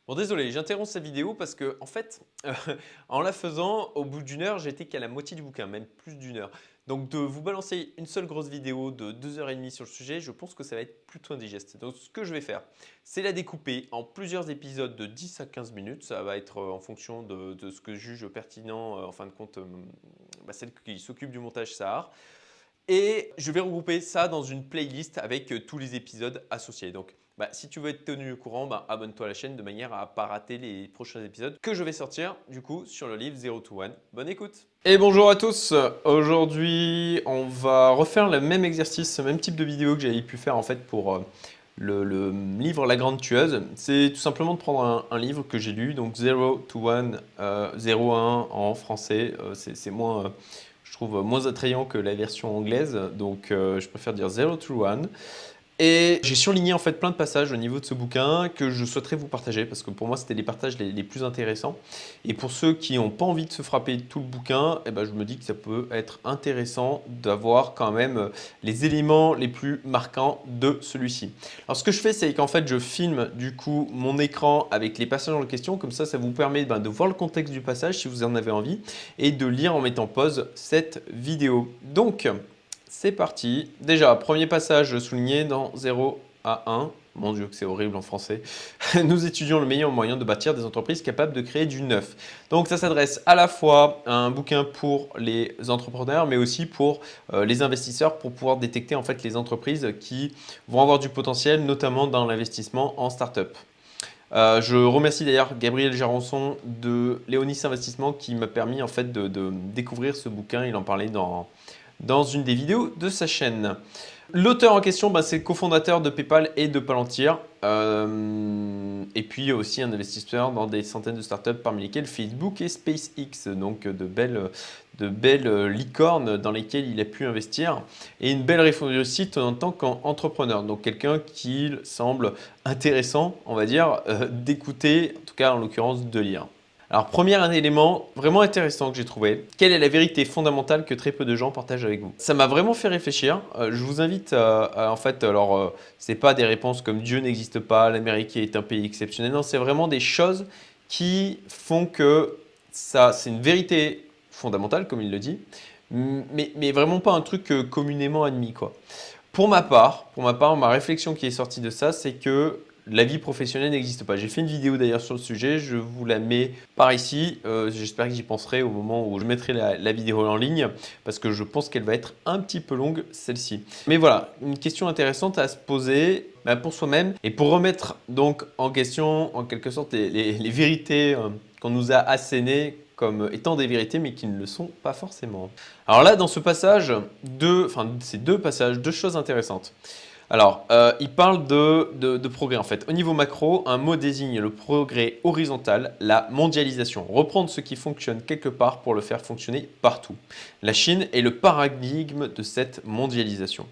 Bon désolé, j'interromps cette vidéo parce que en fait, en la faisant, au bout d'une heure, j'étais qu'à la moitié du bouquin, même plus d'une heure. Donc de vous balancer une seule grosse vidéo de 2 h 30 sur le sujet, je pense que ça va être plutôt indigeste. Donc ce que je vais faire, c'est la découper en plusieurs épisodes de 10 à 15 minutes. Ça va être en fonction de ce que je juge pertinent, en fin de compte, celle qui s'occupe du montage Sahar. Et je vais regrouper ça dans une playlist avec tous les épisodes associés. Donc, si tu veux être tenu au courant, abonne-toi à la chaîne de manière à ne pas rater les prochains épisodes que je vais sortir du coup sur le livre Zero to One. Bonne écoute. Et bonjour à tous. Aujourd'hui, on va refaire le même exercice, le même type de vidéo que j'avais pu faire en fait pour le livre La Grande Tueuse. C'est tout simplement de prendre un livre que j'ai lu, donc Zero to One, 0 à 1 en français. C'est moins je trouve moins attrayant que la version anglaise, donc je préfère dire Zero to One. Et j'ai surligné en fait plein de passages au niveau de ce bouquin que je souhaiterais vous partager parce que pour moi c'était les partages les plus intéressants. Et pour ceux qui n'ont pas envie de se frapper tout le bouquin, je me dis que ça peut être intéressant d'avoir quand même les éléments les plus marquants de celui-ci. Alors ce que je fais, c'est qu'en fait je filme du coup mon écran avec les passages en question, comme ça vous permet de voir le contexte du passage si vous en avez envie et de lire en mettant pause cette vidéo. Donc c'est parti. Déjà, premier passage souligné dans 0 à 1. Mon Dieu, que c'est horrible en français. Nous étudions le meilleur moyen de bâtir des entreprises capables de créer du neuf. Donc ça s'adresse à la fois à un bouquin pour les entrepreneurs, mais aussi pour les investisseurs pour pouvoir détecter en fait les entreprises qui vont avoir du potentiel, notamment dans l'investissement en start-up. Je remercie d'ailleurs Gabriel Jarançon de Léonis Investissement qui m'a permis en fait de découvrir ce bouquin. Il en parlait dans une des vidéos de sa chaîne. L'auteur en question, c'est le cofondateur de PayPal et de Palantir. Et puis aussi un investisseur dans des centaines de startups parmi lesquelles Facebook et SpaceX. Donc de belles licornes dans lesquelles il a pu investir. Et une belle réussite en tant qu'entrepreneur. Donc quelqu'un qui semble intéressant, on va dire, d'écouter, en tout cas en l'occurrence de lire. Alors, premier élément vraiment intéressant que j'ai trouvé, quelle est la vérité fondamentale que très peu de gens partagent avec vous? Ça m'a vraiment fait réfléchir. Je vous invite en fait, alors, c'est pas des réponses comme Dieu n'existe pas, l'Amérique est un pays exceptionnel. Non, c'est vraiment des choses qui font que ça, c'est une vérité fondamentale, comme il le dit, mais vraiment pas un truc communément admis, quoi. Pour ma part, ma réflexion qui est sortie de ça, c'est que la vie professionnelle n'existe pas. J'ai fait une vidéo d'ailleurs sur le sujet, je vous la mets par ici. J'espère que j'y penserai au moment où je mettrai la vidéo en ligne parce que je pense qu'elle va être un petit peu longue celle-ci. Mais voilà, une question intéressante à se poser pour soi-même et pour remettre donc en question en quelque sorte les vérités qu'on nous a assénées comme étant des vérités mais qui ne le sont pas forcément. Alors là, dans ce passage, ces deux passages, deux choses intéressantes. Alors, il parle de progrès en fait. Au niveau macro, un mot désigne le progrès horizontal, la mondialisation. Reprendre ce qui fonctionne quelque part pour le faire fonctionner partout. La Chine est le paradigme de cette mondialisation.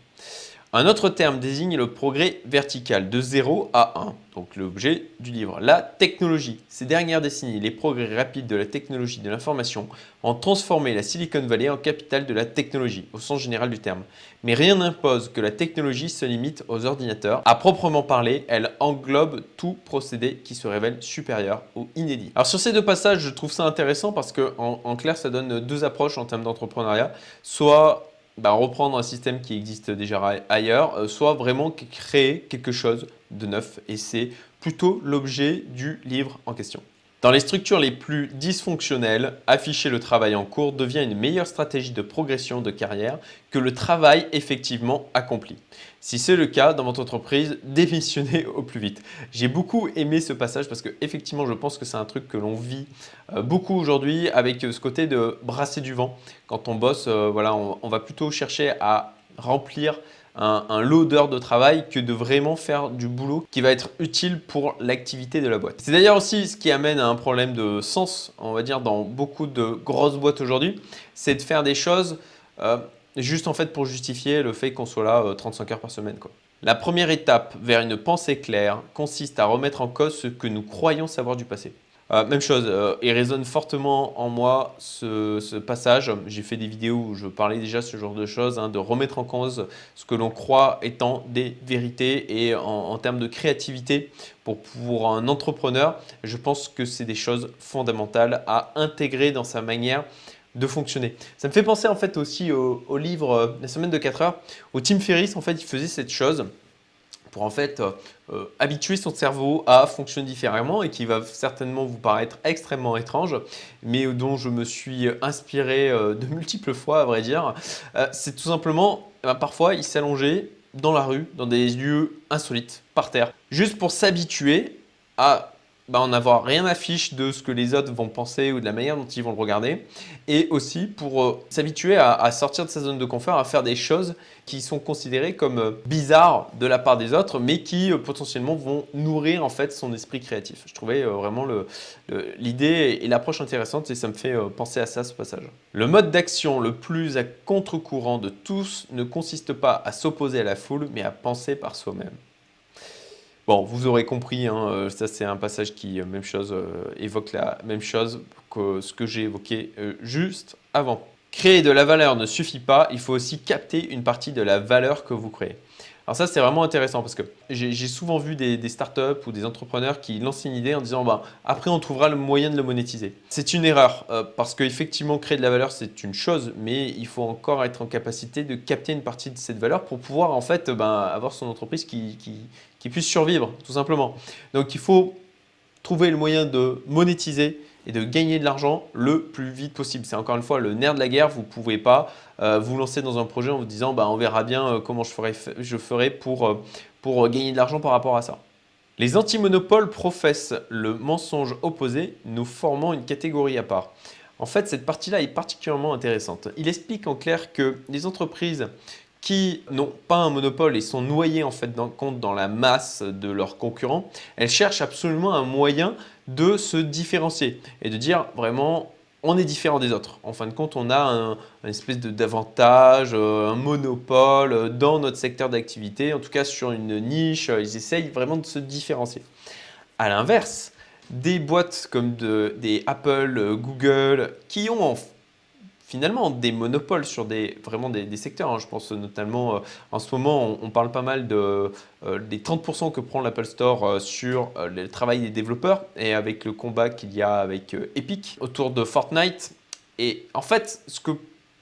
Un autre terme désigne le progrès vertical de 0 à 1, donc l'objet du livre. La technologie. Ces dernières décennies, les progrès rapides de la technologie de l'information ont transformé la Silicon Valley en capitale de la technologie, au sens général du terme. Mais rien n'impose que la technologie se limite aux ordinateurs. À proprement parler, elle englobe tout procédé qui se révèle supérieur ou inédit. Alors sur ces deux passages, je trouve ça intéressant parce que en clair, ça donne deux approches en termes d'entrepreneuriat. Soit reprendre un système qui existe déjà ailleurs, soit vraiment créer quelque chose de neuf. Et c'est plutôt l'objet du livre en question. Dans les structures les plus dysfonctionnelles, afficher le travail en cours devient une meilleure stratégie de progression de carrière que le travail effectivement accompli. Si c'est le cas dans votre entreprise, démissionnez au plus vite. J'ai beaucoup aimé ce passage parce que effectivement, je pense que c'est un truc que l'on vit beaucoup aujourd'hui avec ce côté de brasser du vent. Quand on bosse, on va plutôt chercher à remplir un lot d'heures de travail que de vraiment faire du boulot qui va être utile pour l'activité de la boîte. C'est d'ailleurs aussi ce qui amène à un problème de sens, on va dire, dans beaucoup de grosses boîtes aujourd'hui, c'est de faire des choses juste en fait pour justifier le fait qu'on soit là 35 heures par semaine, quoi. La première étape vers une pensée claire consiste à remettre en cause ce que nous croyons savoir du passé. Même chose, il résonne fortement en moi ce passage. J'ai fait des vidéos où je parlais déjà ce genre de choses, hein, de remettre en cause ce que l'on croit étant des vérités et en termes de créativité pour un entrepreneur, je pense que c'est des choses fondamentales à intégrer dans sa manière de fonctionner. Ça me fait penser en fait aussi au livre La semaine de 4 heures, où Tim Ferriss en fait il faisait cette chose pour en fait habituer son cerveau à fonctionner différemment et qui va certainement vous paraître extrêmement étrange, mais dont je me suis inspiré de multiples fois à vrai dire. C'est tout simplement, parfois il s'allongeait dans la rue, dans des lieux insolites, par terre, juste pour s'habituer à en avoir rien à fiche de ce que les autres vont penser ou de la manière dont ils vont le regarder, et aussi pour s'habituer à sortir de sa zone de confort, à faire des choses qui sont considérées comme bizarres de la part des autres, mais qui potentiellement vont nourrir en fait son esprit créatif. Je trouvais vraiment l'idée et l'approche intéressante et ça me fait penser à ça ce passage. Le mode d'action le plus à contre-courant de tous ne consiste pas à s'opposer à la foule, mais à penser par soi-même. Bon, vous aurez compris, hein, ça c'est un passage qui, même chose, évoque la même chose que ce que j'ai évoqué juste avant. Créer de la valeur ne suffit pas, il faut aussi capter une partie de la valeur que vous créez. Alors ça c'est vraiment intéressant parce que j'ai souvent vu des startups ou des entrepreneurs qui lancent une idée en disant après on trouvera le moyen de le monétiser. C'est une erreur parce qu'effectivement créer de la valeur c'est une chose, mais il faut encore être en capacité de capter une partie de cette valeur pour pouvoir en fait avoir son entreprise qui puisse survivre tout simplement. Donc il faut trouver le moyen de monétiser et de gagner de l'argent le plus vite possible. C'est encore une fois le nerf de la guerre. Vous ne pouvez pas vous lancer dans un projet en vous disant on verra bien comment je ferai pour gagner de l'argent par rapport à ça. Les antimonopoles professent le mensonge opposé, nous formant une catégorie à part. En fait, cette partie-là est particulièrement intéressante. Il explique en clair que les entreprises qui n'ont pas un monopole et sont noyées en fait dans la masse de leurs concurrents, elles cherchent absolument un moyen de se différencier et de dire vraiment on est différent des autres. En fin de compte, on a un espèce d'avantage, un monopole dans notre secteur d'activité, en tout cas sur une niche, ils essayent vraiment de se différencier. À l'inverse, des boîtes comme des Apple, Google, qui ont finalement des monopoles sur vraiment des secteurs. Hein. Je pense notamment, en ce moment, on parle pas mal des 30% que prend l'Apple Store sur le travail des développeurs et avec le combat qu'il y a avec Epic autour de Fortnite. Et en fait, ce que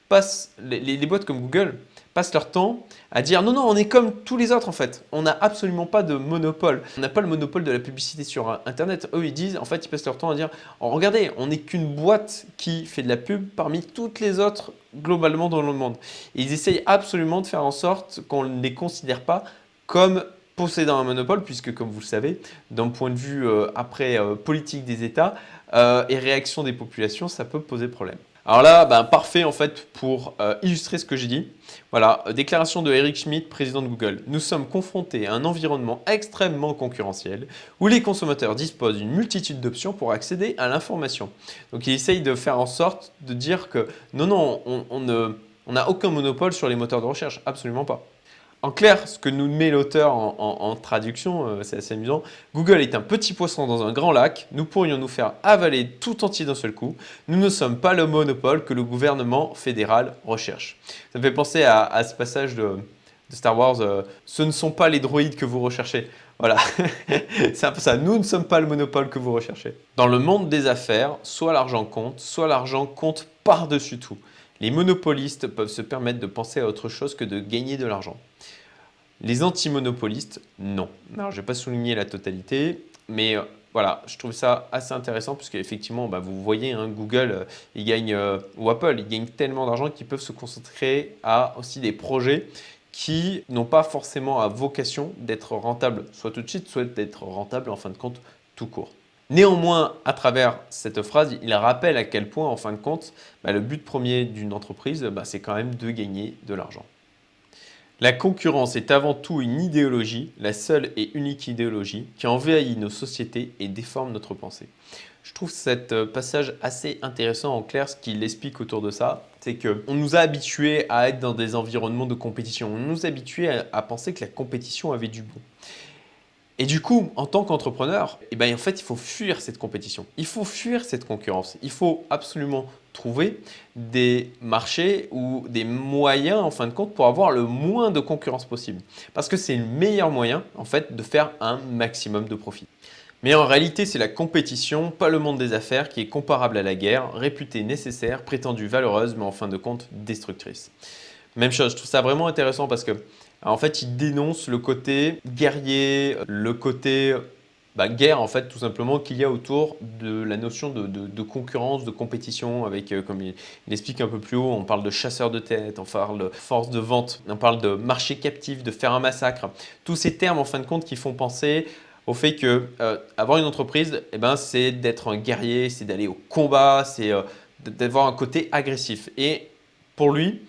passent les boîtes comme Google passent leur temps à dire non, non, on est comme tous les autres en fait. On n'a absolument pas de monopole. On n'a pas le monopole de la publicité sur Internet. Eux, ils disent, en fait, ils passent leur temps à dire regardez, on n'est qu'une boîte qui fait de la pub parmi toutes les autres globalement dans le monde. Et ils essayent absolument de faire en sorte qu'on ne les considère pas comme possédant un monopole, puisque comme vous le savez, d'un point de vue politique des États et réaction des populations, ça peut poser problème. Alors là, parfait en fait pour illustrer ce que j'ai dit. Voilà, déclaration de Eric Schmidt, président de Google. Nous sommes confrontés à un environnement extrêmement concurrentiel où les consommateurs disposent d'une multitude d'options pour accéder à l'information. Donc il essaye de faire en sorte de dire que non, on n'a aucun monopole sur les moteurs de recherche, absolument pas. En clair, ce que nous met l'auteur en traduction, c'est assez amusant. Google est un petit poisson dans un grand lac. Nous pourrions nous faire avaler tout entier d'un seul coup. Nous ne sommes pas le monopole que le gouvernement fédéral recherche. Ça me fait penser à ce passage de Star Wars. Ce ne sont pas les droïdes que vous recherchez. Voilà, c'est un peu ça. Nous ne sommes pas le monopole que vous recherchez. Dans le monde des affaires, soit l'argent compte par-dessus tout. Les monopolistes peuvent se permettre de penser à autre chose que de gagner de l'argent. Les anti-monopolistes, non. Alors, je ne vais pas souligner la totalité, mais voilà, je trouve ça assez intéressant puisque effectivement, vous voyez, hein, Google ou Apple, ils gagnent tellement d'argent qu'ils peuvent se concentrer à aussi des projets qui n'ont pas forcément à vocation d'être rentables, soit tout de suite, soit d'être rentables en fin de compte tout court. Néanmoins, à travers cette phrase, il rappelle à quel point, en fin de compte, le but premier d'une entreprise, c'est quand même de gagner de l'argent. La concurrence est avant tout une idéologie, la seule et unique idéologie qui envahit nos sociétés et déforme notre pensée. Je trouve cet passage assez intéressant. En clair, ce qu'il explique autour de ça, c'est qu'on nous a habitués à être dans des environnements de compétition. On nous a habitués à penser que la compétition avait du bon. Et du coup, en tant qu'entrepreneur, eh ben, en fait, il faut fuir cette compétition. Il faut fuir cette concurrence. Il faut absolument trouver des marchés ou des moyens, en fin de compte, pour avoir le moins de concurrence possible. Parce que c'est le meilleur moyen, en fait, de faire un maximum de profit. Mais en réalité, c'est la compétition, pas le monde des affaires, qui est comparable à la guerre, réputée nécessaire, prétendue valeureuse, mais en fin de compte destructrice. Même chose, je trouve ça vraiment intéressant parce que en fait, il dénonce le côté guerrier, le côté guerre en fait tout simplement qu'il y a autour de la notion de concurrence, de compétition avec, comme il explique un peu plus haut, on parle de chasseurs de tête, on parle de force de vente, on parle de marché captif, de faire un massacre. Tous ces termes en fin de compte qui font penser au fait que avoir une entreprise, eh ben, c'est d'être un guerrier, c'est d'aller au combat, c'est d'avoir un côté agressif. Et pour lui,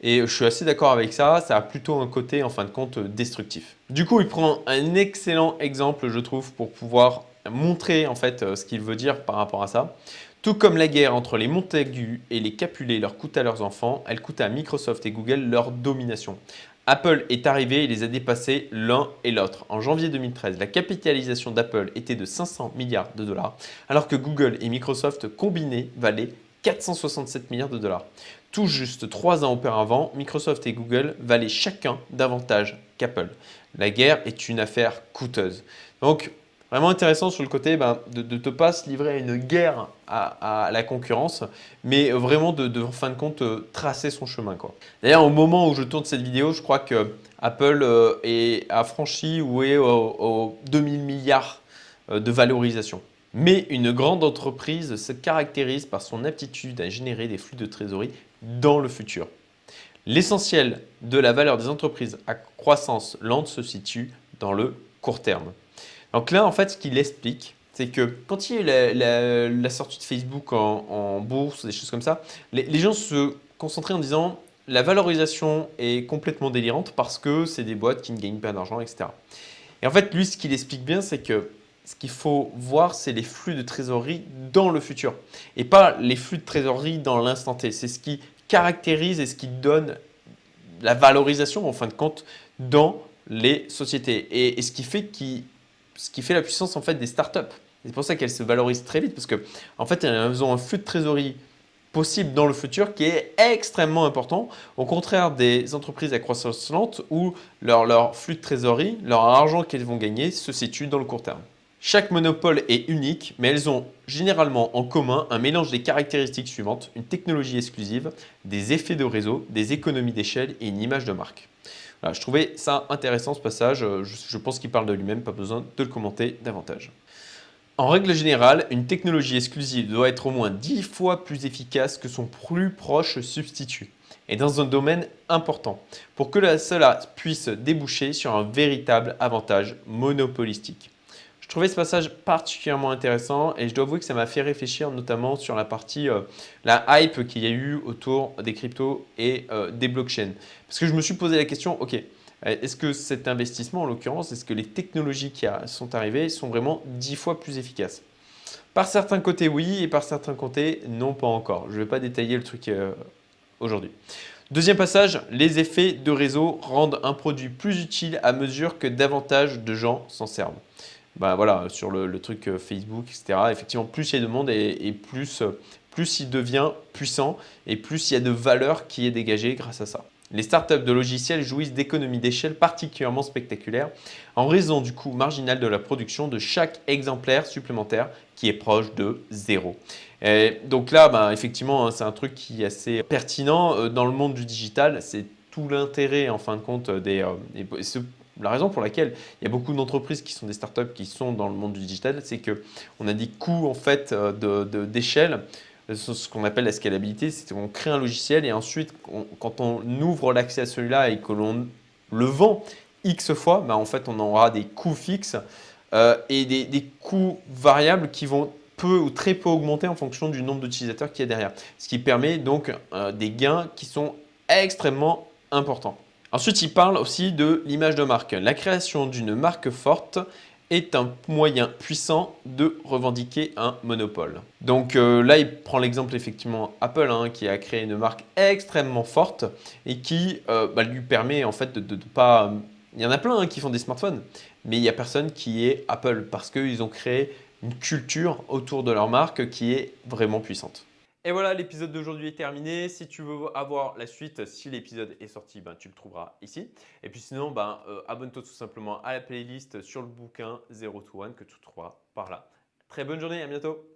et je suis assez d'accord avec ça, ça a plutôt un côté en fin de compte destructif. Du coup, il prend un excellent exemple, je trouve, pour pouvoir montrer en fait ce qu'il veut dire par rapport à ça. Tout comme la guerre entre les Montagu et les Capulet leur coûte à leurs enfants, elle coûte à Microsoft et Google leur domination. Apple est arrivé et les a dépassés l'un et l'autre. En janvier 2013, la capitalisation d'Apple était de 500 milliards de dollars, alors que Google et Microsoft combinés valaient 467 milliards de dollars. Tout juste 3 ans auparavant, Microsoft et Google valaient chacun davantage qu'Apple. La guerre est une affaire coûteuse. Donc, vraiment intéressant sur le côté de ne pas se livrer à une guerre à la concurrence, mais vraiment en fin de compte, tracer son chemin, quoi. D'ailleurs, au moment où je tourne cette vidéo, je crois que Apple a franchi ou est aux 2000 milliards de valorisation. Mais une grande entreprise se caractérise par son aptitude à générer des flux de trésorerie dans le futur. L'essentiel de la valeur des entreprises à croissance lente se situe dans le court terme. Donc là, en fait, ce qu'il explique, c'est que quand il y a eu la sortie de Facebook en bourse, des choses comme ça, les gens se concentraient en disant la valorisation est complètement délirante parce que c'est des boîtes qui ne gagnent pas d'argent, etc. Et en fait, lui, ce qu'il explique bien, c'est que ce qu'il faut voir, c'est les flux de trésorerie dans le futur et pas les flux de trésorerie dans l'instant T. C'est ce qui caractérise et ce qui donne la valorisation, en fin de compte, dans les sociétés et ce qui fait la puissance en fait des startups. C'est pour ça qu'elles se valorisent très vite parce que en fait, elles ont un flux de trésorerie possible dans le futur qui est extrêmement important, au contraire des entreprises à croissance lente où leur flux de trésorerie, leur argent qu'elles vont gagner se situe dans le court terme. Chaque monopole est unique, mais elles ont généralement en commun un mélange des caractéristiques suivantes, une technologie exclusive, des effets de réseau, des économies d'échelle et une image de marque. Voilà, je trouvais ça intéressant ce passage, je pense qu'il parle de lui-même, pas besoin de le commenter davantage. En règle générale, une technologie exclusive doit être au moins 10 fois plus efficace que son plus proche substitut, et dans un domaine important, pour que cela puisse déboucher sur un véritable avantage monopolistique. Je trouvais ce passage particulièrement intéressant et je dois avouer que ça m'a fait réfléchir notamment sur la partie, la hype qu'il y a eu autour des cryptos et des blockchains. Parce que je me suis posé la question, ok, est-ce que cet investissement, en l'occurrence, est-ce que les technologies qui sont arrivées sont vraiment 10 fois plus efficaces? Par certains côtés, oui, et par certains côtés, non, pas encore. Je ne vais pas détailler le truc aujourd'hui. Deuxième passage, les effets de réseau rendent un produit plus utile à mesure que davantage de gens s'en servent. Voilà, sur le truc Facebook, etc. Effectivement, plus il y a de monde et plus il devient puissant et plus il y a de valeur qui est dégagée grâce à ça. Les startups de logiciels jouissent d'économies d'échelle particulièrement spectaculaires en raison du coût marginal de la production de chaque exemplaire supplémentaire qui est proche de zéro. Et donc là, effectivement, c'est un truc qui est assez pertinent dans le monde du digital. C'est tout l'intérêt en fin de compte la raison pour laquelle il y a beaucoup d'entreprises qui sont des startups qui sont dans le monde du digital, c'est qu'on a des coûts en fait d'échelle. Ce qu'on appelle la scalabilité, c'est qu'on crée un logiciel et ensuite, quand on ouvre l'accès à celui-là et que l'on le vend X fois, en fait, on aura des coûts fixes et des coûts variables qui vont peu ou très peu augmenter en fonction du nombre d'utilisateurs qu'il y a derrière. Ce qui permet donc des gains qui sont extrêmement importants. Ensuite, il parle aussi de l'image de marque. La création d'une marque forte est un moyen puissant de revendiquer un monopole. Donc là, il prend l'exemple effectivement Apple qui a créé une marque extrêmement forte et qui lui permet en fait de pas… Il y en a plein qui font des smartphones, mais il n'y a personne qui est Apple parce qu'ils ont créé une culture autour de leur marque qui est vraiment puissante. Et voilà, l'épisode d'aujourd'hui est terminé. Si tu veux avoir la suite, si l'épisode est sorti, ben, tu le trouveras ici. Et puis sinon, ben, abonne-toi tout simplement à la playlist sur le bouquin 0 to 1 que tu trouveras par là. Très bonne journée, à bientôt.